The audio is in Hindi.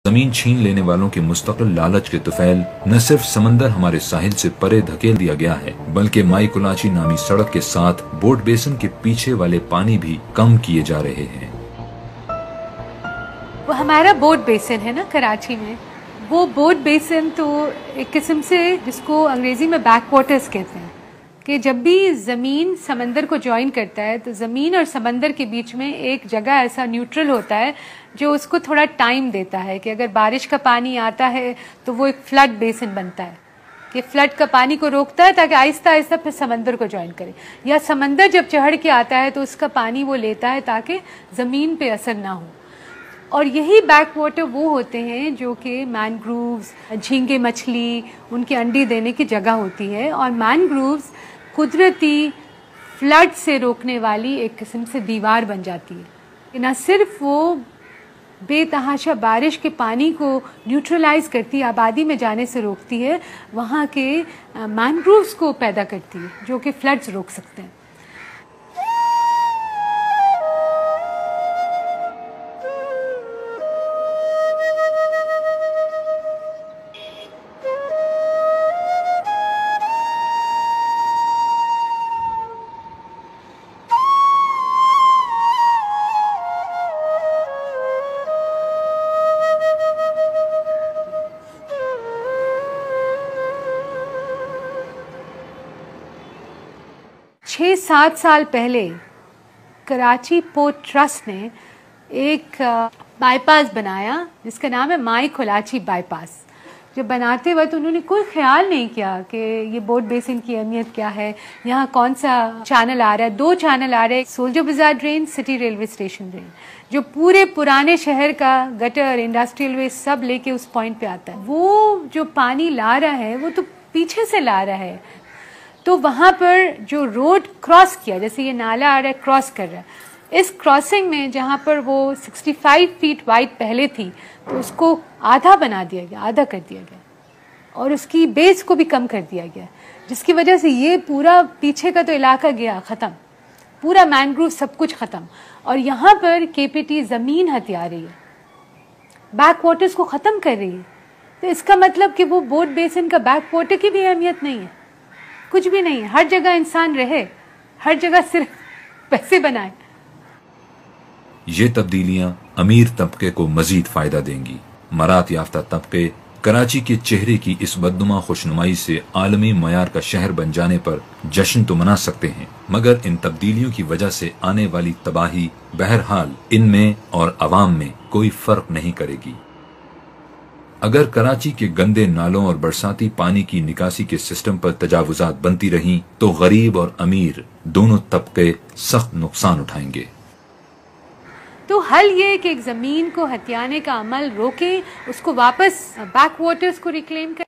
जमीन छीन लेने वालों के मुस्तकिल लालच के तुफैल न सिर्फ समंदर हमारे साहिल से परे धकेल दिया गया है, बल्कि माई कुलाची नामी सड़क के साथ बोट बेसिन के पीछे वाले पानी भी कम किए जा रहे हैं। वो हमारा बोट बेसिन है ना कराची में, वो बोट बेसिन तो एक किस्म से जिसको अंग्रेजी में बैक वाटर्स कहते हैं कि जब भी ज़मीन समंदर को ज्वाइन करता है तो ज़मीन और समंदर के बीच में एक जगह ऐसा न्यूट्रल होता है जो उसको थोड़ा टाइम देता है कि अगर बारिश का पानी आता है तो वो एक फ्लड बेसिन बनता है कि फ्लड का पानी को रोकता है ताकि आहिस्ता आहिस्ता फिर समंदर को ज्वाइन करे, या समंदर जब चढ़ के आता है तो उसका पानी वो लेता है ताकि ज़मीन पे असर ना हो। और यही बैक वाटर वो होते हैं जो कि मैनग्रूव्स, झींगे मछली, उनके अंडे देने की जगह होती है। और मैनग्रूव्स कुदरती फ्लड से रोकने वाली एक किस्म से दीवार बन जाती है। न सिर्फ वो बेतहाशा बारिश के पानी को न्यूट्रलाइज करती है, आबादी में जाने से रोकती है, वहाँ के मैनग्रूव्स को पैदा करती है जो कि फ्लड्स रोक सकते हैं। 6-7 साल पहले कराची पोर्ट ट्रस्ट ने एक बाईपास बनाया जिसका नाम है माई कुलाची बाईपास। जब बनाते वक्त उन्होंने कोई ख्याल नहीं किया कि ये बोट बेसिन की अहमियत क्या है, यहाँ कौन सा चैनल आ रहा है। 2 चैनल आ रहे हैं, सोल्जर बाजार drain, city railway station drain, जो पूरे पुराने शहर का गटर, इंडस्ट्रियल वेस्ट सब लेके उस पॉइंट पे आता है। वो जो पानी ला रहा है वो तो पीछे से ला रहा है, तो वहाँ पर जो रोड क्रॉस किया, जैसे ये नाला आ रहा है क्रॉस कर रहा है, इस क्रॉसिंग में जहाँ पर वो 65 फीट वाइड पहले थी तो उसको आधा बना दिया गया, आधा कर दिया गया, और उसकी बेस को भी कम कर दिया गया, जिसकी वजह से ये पूरा पीछे का तो इलाका गया ख़त्म, पूरा मैनग्रोव सब कुछ ख़त्म। और यहाँ पर केपीटी ज़मीन हथिया रही है, बैक वाटर्स को ख़त्म कर रही है। तो इसका मतलब कि वो बोट बेसिन का बैक वाटर की भी अहमियत नहीं है, कुछ भी नहीं है। हर जगह इंसान रहे, हर जगह सिर्फ पैसे बनाए। ये तब्दीलियां अमीर तबके को मजीद फायदा देंगी। मरात याफ्ता तबके कराची के चेहरे की इस बदनुमा खुशनुमाई से आलमी मयार का शहर बन जाने पर जश्न तो मना सकते हैं, मगर इन तब्दीलियों की वजह से आने वाली तबाही बहरहाल इनमें और अवाम में कोई फर्क नहीं करेगी। अगर कराची के गंदे नालों और बरसाती पानी की निकासी के सिस्टम पर तजावुजात बनती रहीं तो गरीब और अमीर दोनों तबके सख्त नुकसान उठाएंगे। तो हल ये कि एक ज़मीन को हथियाने का अमल रोके, उसको वापस बैक वाटर्स को रिक्लेम कर